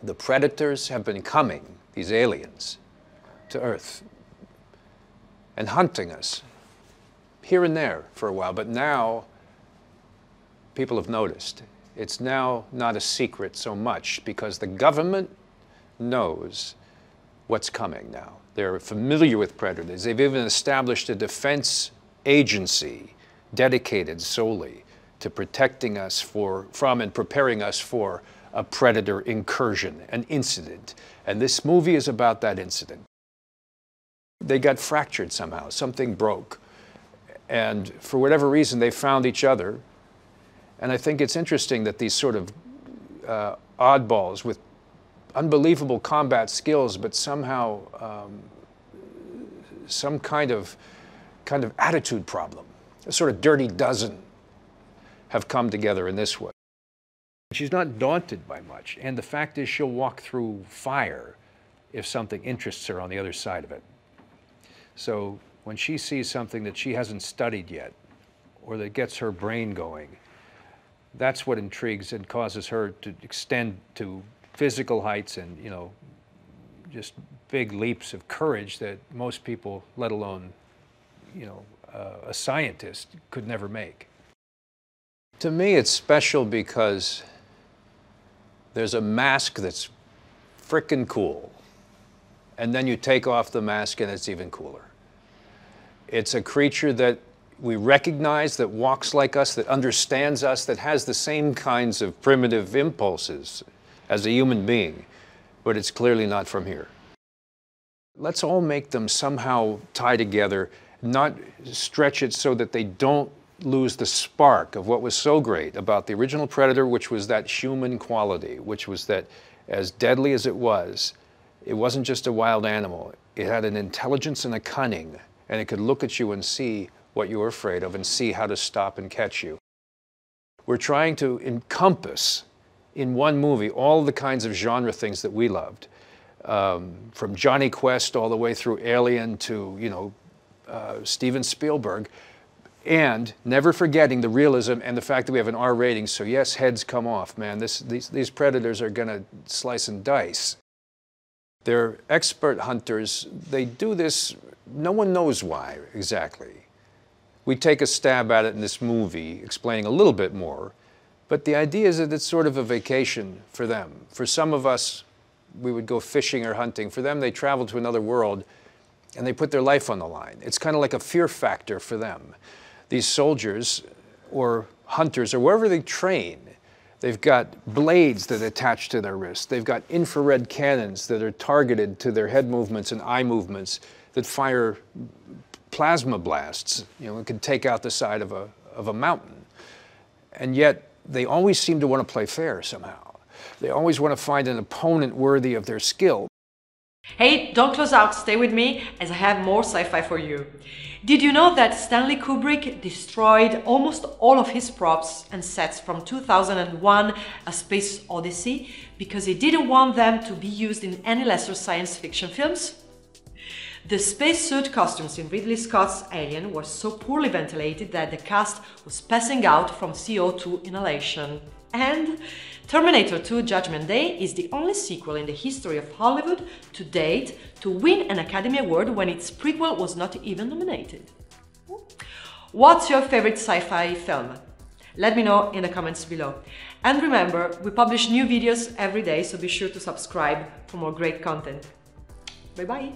The predators have been coming, these aliens, to Earth and hunting us here and there for a while, but now people have noticed. It's now not a secret so much because the government knows what's coming now. They're familiar with predators. They've even established a defense agency dedicated solely to protecting us from and preparing us for a predator incursion, an incident. And this movie is about that incident. They got fractured somehow, something broke. And for whatever reason, they found each other. And I think it's interesting that these sort of oddballs with unbelievable combat skills, but somehow some kind of attitude problem, a sort of dirty dozen, have come together in this way. She's not daunted by much, and the fact is she'll walk through fire if something interests her on the other side of it. So when she sees something that she hasn't studied yet, or that gets her brain going, that's what intrigues and causes her to extend to physical heights and, you know, just big leaps of courage that most people, let alone, you know, a scientist, could never make. To me, it's special because there's a mask that's frickin' cool, and then you take off the mask and it's even cooler. It's a creature that we recognize, that walks like us, that understands us, that has the same kinds of primitive impulses as a human being, but it's clearly not from here. Let's all make them somehow tie together, not stretch it so that they don't lose the spark of what was so great about the original Predator, which was that human quality, which was that as deadly as it wasn't just a wild animal. It had an intelligence and a cunning, and it could look at you and see what you were afraid of and see how to stop and catch you. We're trying to encompass in one movie all the kinds of genre things that we loved, from Johnny Quest all the way through Alien to, you know, Steven Spielberg, and never forgetting the realism and the fact that we have an R rating, so yes, heads come off, man. These predators are gonna slice and dice. They're expert hunters. They do this, no one knows why exactly. We take a stab at it in this movie, explaining a little bit more, but the idea is that it's sort of a vacation for them. For some of us, we would go fishing or hunting. For them, they travel to another world and they put their life on the line. It's kind of like a fear factor for them. These soldiers or hunters or wherever they train, they've got blades that attach to their wrists. They've got infrared cannons that are targeted to their head movements and eye movements that fire plasma blasts, you know, it can take out the side of a mountain. And yet, they always seem to want to play fair somehow. They always want to find an opponent worthy of their skill. Hey, don't close out, stay with me as I have more sci-fi for you. Did you know that Stanley Kubrick destroyed almost all of his props and sets from 2001: A Space Odyssey because he didn't want them to be used in any lesser science fiction films? The spacesuit costumes in Ridley Scott's Alien were so poorly ventilated that the cast was passing out from CO2 inhalation. And Terminator 2: Judgment Day is the only sequel in the history of Hollywood to date to win an Academy Award when its prequel was not even nominated. What's your favorite sci-fi film? Let me know in the comments below. And remember, we publish new videos every day, so be sure to subscribe for more great content. Bye bye!